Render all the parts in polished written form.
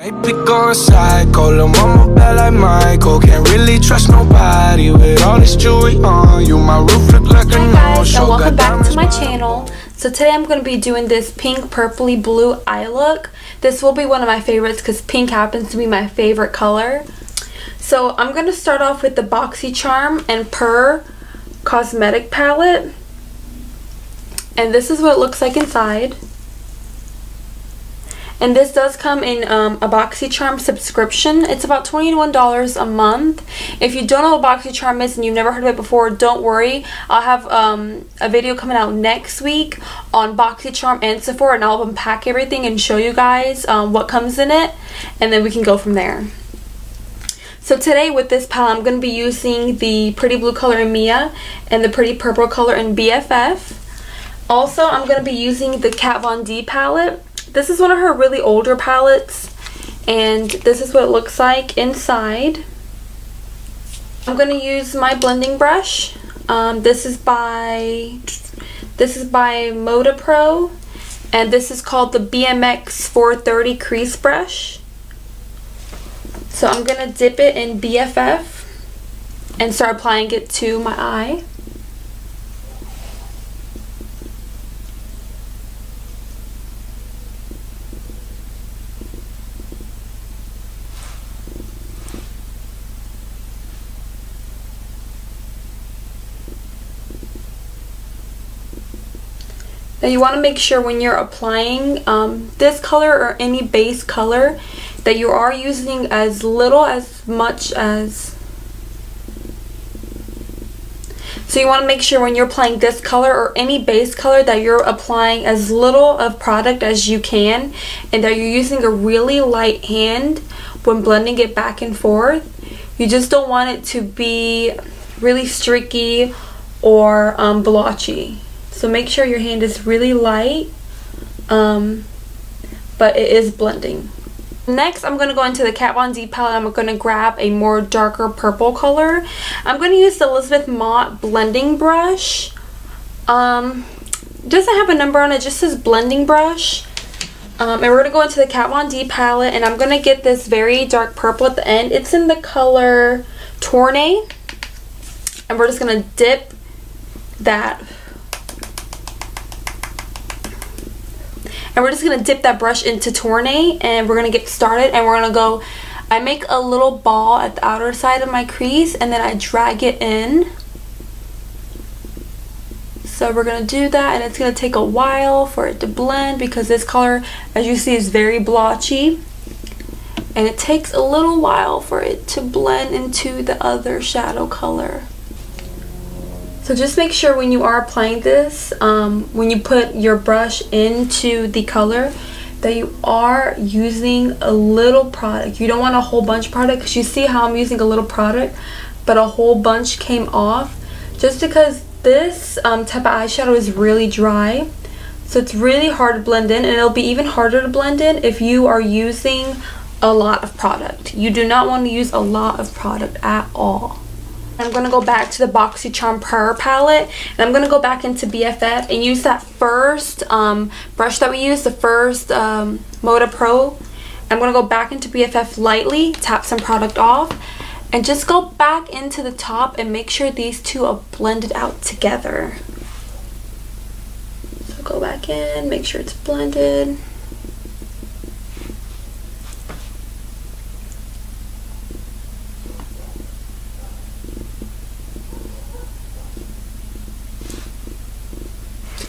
Going psycho, lil' mama bad like Michael. Can't really trust nobody with all this jewelry on you. My roof look like a guys, and welcome back to my channel. So today I'm going to be doing this pink purpley blue eye look. This will be one of my favorites because pink happens to be my favorite color. So I'm going to start off with the Boxycharm and Purr cosmetic palette. And this is what it looks like inside. And this does come in a Boxycharm subscription. It's about $21 a month. If you don't know what Boxycharm is and you've never heard of it before, don't worry. I'll have a video coming out next week on Boxycharm and Sephora, and I'll unpack everything and show you guys what comes in it, and then we can go from there. So today with this palette, I'm going to be using the pretty blue color in Mia and the pretty purple color in BFF. Also, I'm going to be using the Kat Von D palette. This is one of her really older palettes, and this is what it looks like inside. I'm going to use my blending brush. This is by Moda Pro, and this is called the BMX 430 crease brush. So I'm going to dip it in BFF and start applying it to my eye. Now you want to make sure when you're applying this color or any base color that you are using as much as. So you want to make sure when you're applying this color or any base color that you're applying as little of product as you can, and that you're using a really light hand when blending it back and forth. You just don't want it to be really streaky or blotchy. So make sure your hand is really light, but it is blending. Next, I'm going to go into the Kat Von D palette. I'm going to grab a more darker purple color. I'm going to use the Elizabeth Mott blending brush. Doesn't have a number on it, just says blending brush. And we're going to go into the Kat Von D palette, and I'm going to get this very dark purple at the end. It's in the color Tournay. And we're just going to dip that. And we're just going to dip that brush into Tournay, and we're going to get started, and we're going to go, I make a little ball at the outer side of my crease, and then I drag it in. So we're going to do that, and it's going to take a while for it to blend because this color, as you see, is very blotchy. And it takes a little while for it to blend into the other shadow color. So just make sure when you are applying this, when you put your brush into the color, that you are using a little product. You don't want a whole bunch of product, because you see how I'm using a little product, but a whole bunch came off. Just because this type of eyeshadow is really dry, so it's really hard to blend in, and it'll be even harder to blend in if you are using a lot of product. You do not want to use a lot of product at all. I'm going to go back to the Boxycharm Purr palette, and I'm going to go back into BFF and use that first brush that we used, the first Moda Pro. I'm going to go back into BFF lightly, tap some product off, and just go back into the top and make sure these two are blended out together. So go back in, make sure it's blended.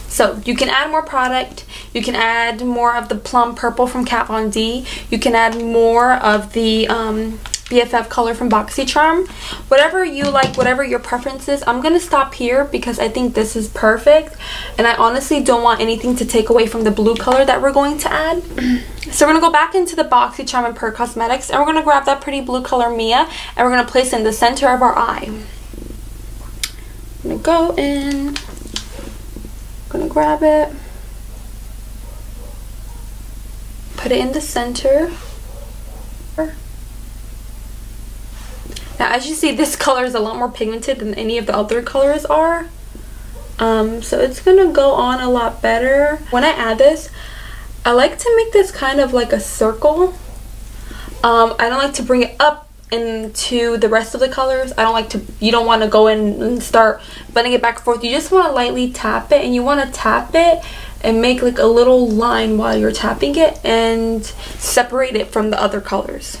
So you can add more product, you can add more of the plum purple from Kat Von D, you can add more of the BFF color from Boxycharm. Whatever you like, whatever your preference is. I'm going to stop here because I think this is perfect, and I honestly don't want anything to take away from the blue color that we're going to add. So we're going to go back into the Boxycharm and Purr Cosmetics, and we're going to grab that pretty blue color Mia, and we're going to place it in the center of our eye. I'm going to go in. Gonna grab it, put it in the center. Now as you see, this color is a lot more pigmented than any of the other colors are, so it's gonna go on a lot better. When I add this, I like to make this kind of like a circle. I don't like to bring it up into the rest of the colors. I don't like to, you don't want to go in and start blending it back and forth. You just want to lightly tap it, and you want to tap it and make like a little line while you're tapping it and separate it from the other colors.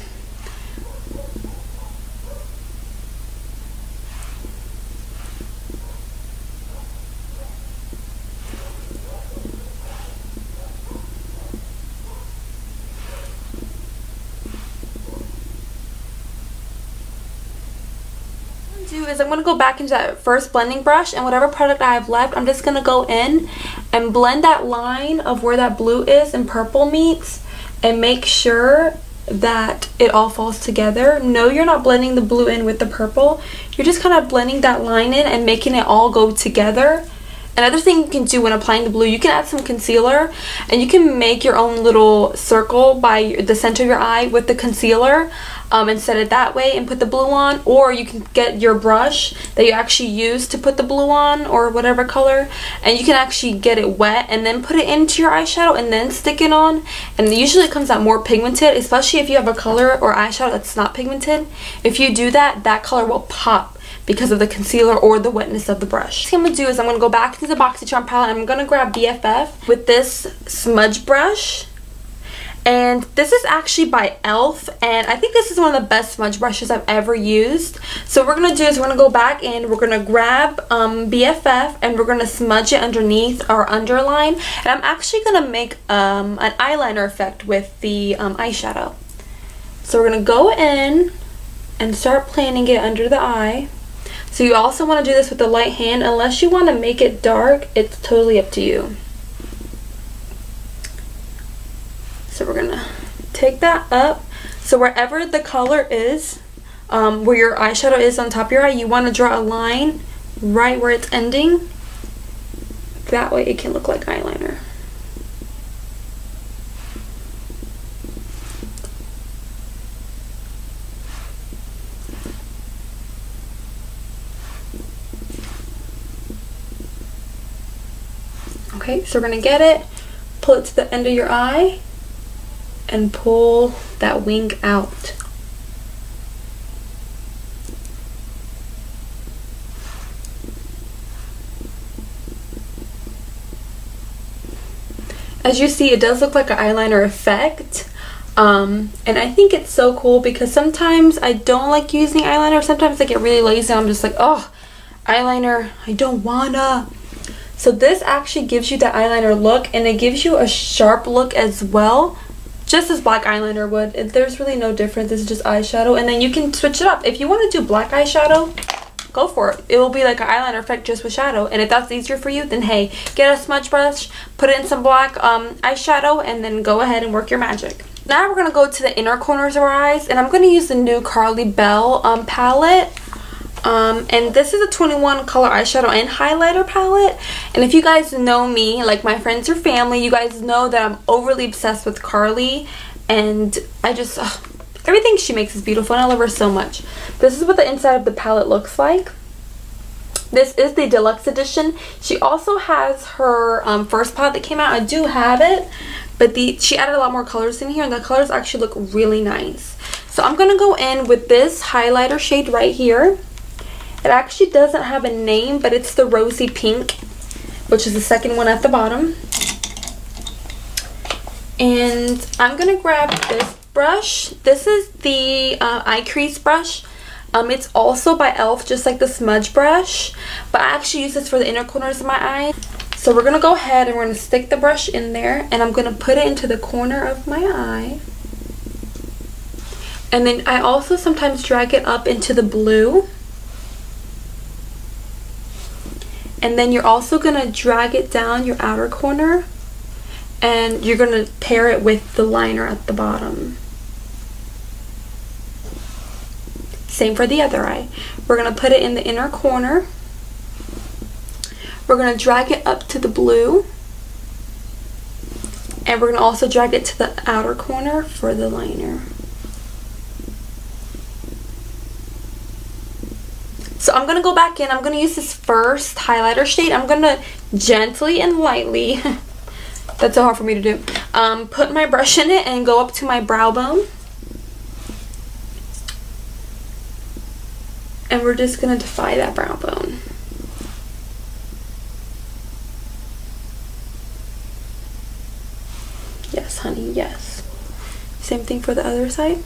Is I'm going to go back into that first blending brush, and whatever product I have left, I'm just going to go in and blend that line of where that blue is and purple meets, and make sure that it all falls together. No, you're not blending the blue in with the purple. You're just kind of blending that line in and making it all go together. Another thing you can do when applying the blue, you can add some concealer, and you can make your own little circle by the center of your eye with the concealer, and set it that way and put the blue on. Or you can get your brush that you actually use to put the blue on, or whatever color, and you can actually get it wet and then put it into your eyeshadow and then stick it on. And usually it comes out more pigmented, especially if you have a color or eyeshadow that's not pigmented. If you do that, that color will pop because of the concealer or the wetness of the brush. What I'm going to do is I'm going to go back into the Boxycharm palette, and I'm going to grab BFF with this smudge brush. And this is actually by e.l.f. and I think this is one of the best smudge brushes I've ever used. So what we're going to do is we're going to go back and we're going to grab BFF, and we're going to smudge it underneath our underline. And I'm actually going to make an eyeliner effect with the eyeshadow. So we're going to go in and start planting it under the eye. So you also want to do this with the light hand. Unless you want to make it dark, it's totally up to you. So we're gonna take that up. So wherever the color is, where your eyeshadow is on top of your eye, you want to draw a line right where it's ending. That way it can look like eyeliner. Okay, so we're gonna get it, pull it to the end of your eye, and pull that wing out. As you see, it does look like an eyeliner effect, and I think it's so cool because sometimes I don't like using eyeliner. Sometimes I get really lazy and I'm just like, oh, eyeliner, I don't wanna. So this actually gives you that eyeliner look, and it gives you a sharp look as well, just as black eyeliner would. There's really no difference. It's just eyeshadow, and then you can switch it up. If you want to do black eyeshadow, go for it. It will be like an eyeliner effect just with shadow, and if that's easier for you, then hey, get a smudge brush, put in some black eyeshadow, and then go ahead and work your magic. Now we're going to go to the inner corners of our eyes, and I'm going to use the new Carli Bybel palette. And this is a 21 color eyeshadow and highlighter palette. And if you guys know me, like my friends or family, you guys know that I'm overly obsessed with Carli, and I just everything she makes is beautiful, and I love her so much. This is what the inside of the palette looks like. This is the deluxe edition. She also has her first palette that came out. I do have it, but she added a lot more colors in here, and the colors actually look really nice. So I'm gonna go in with this highlighter shade right here. It actually doesn't have a name, but it's the rosy pink, which is the second one at the bottom. And I'm going to grab this brush. This is the eye crease brush. It's also by e.l.f., just like the smudge brush, but I actually use this for the inner corners of my eye. So we're going to go ahead and we're going to stick the brush in there, and I'm going to put it into the corner of my eye. And then I also sometimes drag it up into the blue. And then you're also going to drag it down your outer corner, and you're going to pair it with the liner at the bottom. Same for the other eye. We're going to put it in the inner corner. We're going to drag it up to the blue, and we're going to also drag it to the outer corner for the liner. So I'm going to go back in. I'm going to use this first highlighter shade. I'm going to gently and lightly, that's so hard for me to do, put my brush in it and go up to my brow bone. And we're just going to define that brow bone. Yes, honey, yes. Same thing for the other side.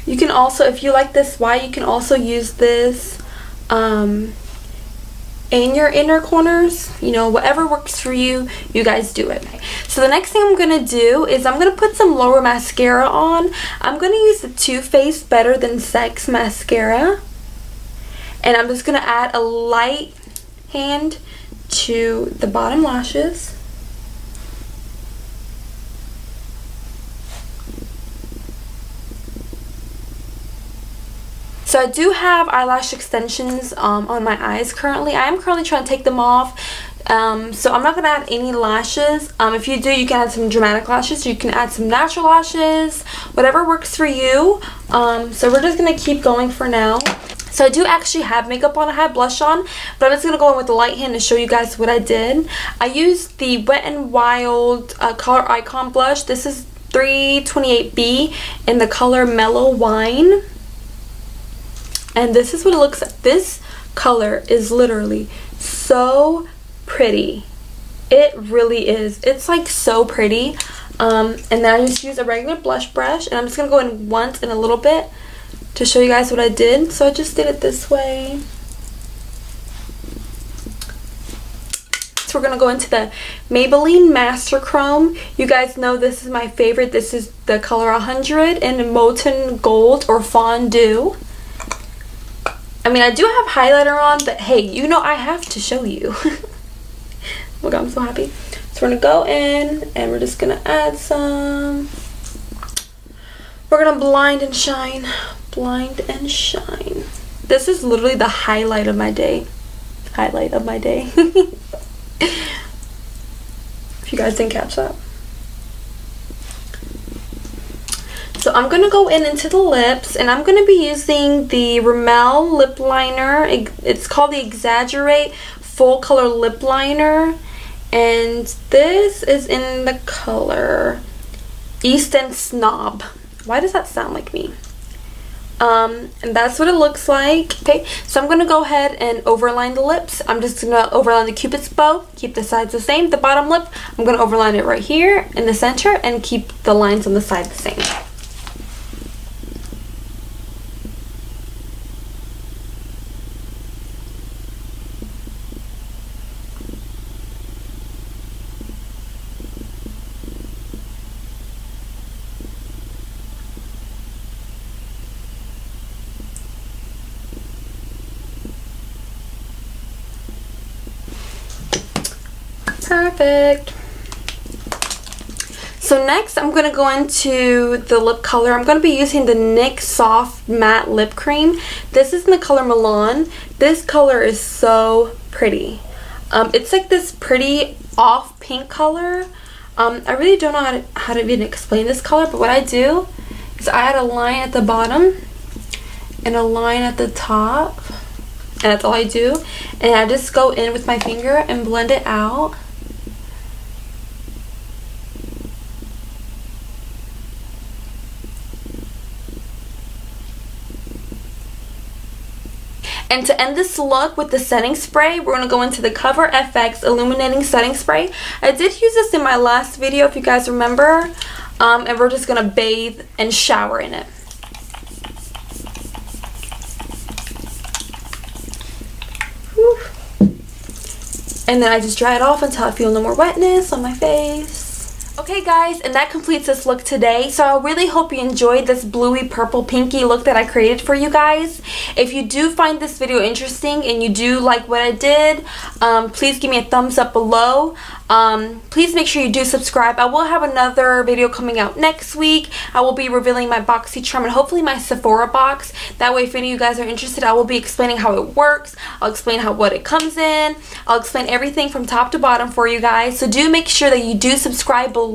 You can also, if you like this white, you can also use this in your inner corners. You know, whatever works for you, you guys do it. So the next thing I'm going to do is I'm going to put some lower mascara on. I'm going to use the Too Faced Better Than Sex mascara. And I'm just going to add a light hand to the bottom lashes. So I do have eyelash extensions on my eyes currently. I am currently trying to take them off. So I'm not going to add any lashes. If you do, you can add some dramatic lashes. You can add some natural lashes. Whatever works for you. So we're just going to keep going for now. So I do actually have makeup on. I have blush on. But I'm just going to go in with the light hand to show you guys what I did. I used the Wet n Wild Color Icon blush. This is 328B in the color Mellow Wine. And this is what it looks like. This color is literally so pretty. It really is. It's like so pretty. And then I just use a regular blush brush. And I'm just going to go in once and a little bit to show you guys what I did. So I just did it this way. So we're going to go into the Maybelline Master Chrome. You guys know this is my favorite. This is the color 100 in Molten Gold or Fondue. I mean, I do have highlighter on, but hey, you know I have to show you. Look, I'm so happy. So we're going to go in, and we're just going to add some. We're going to blind and shine. Blind and shine. This is literally the highlight of my day. Highlight of my day. If you guys didn't catch that. So I'm going to go into the lips, and I'm going to be using the Rimmel lip liner. It's called the Exaggerate Full Color Lip Liner. And this is in the color East End Snob. Why does that sound like me? And that's what it looks like. Okay, so I'm going to go ahead and overline the lips. I'm just going to overline the Cupid's bow. Keep the sides the same. The bottom lip, I'm going to overline it right here in the center and keep the lines on the side the same. Perfect. So next I'm going to go into the lip color. I'm going to be using the NYX Soft Matte Lip Cream. This is in the color Milan. This color is so pretty. It's like this pretty off pink color. I really don't know how to even explain this color, but what I do is I add a line at the bottom and a line at the top. And that's all I do. And I just go in with my finger and blend it out. And to end this look with the setting spray, we're going to go into the Cover FX Illuminating Setting Spray. I did use this in my last video, if you guys remember. And we're just going to bathe and shower in it. Whew. And then I just dry it off until I feel no more wetness on my face. Okay guys, and that completes this look today. So I really hope you enjoyed this bluey purple pinky look that I created for you guys. If you do find this video interesting and you do like what I did, please give me a thumbs up below. Please make sure you do subscribe. I will have another video coming out next week. I will be revealing my Boxycharm and hopefully my Sephora box. That way if any of you guys are interested, I will be explaining how it works. I'll explain what it comes in. I'll explain everything from top to bottom for you guys. So do make sure that you do subscribe below.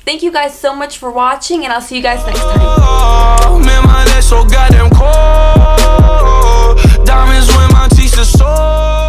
Thank you guys so much for watching, and I'll see you guys next time. Oh, man, my neck so goddamn cold. Diamonds when my teeth are sore.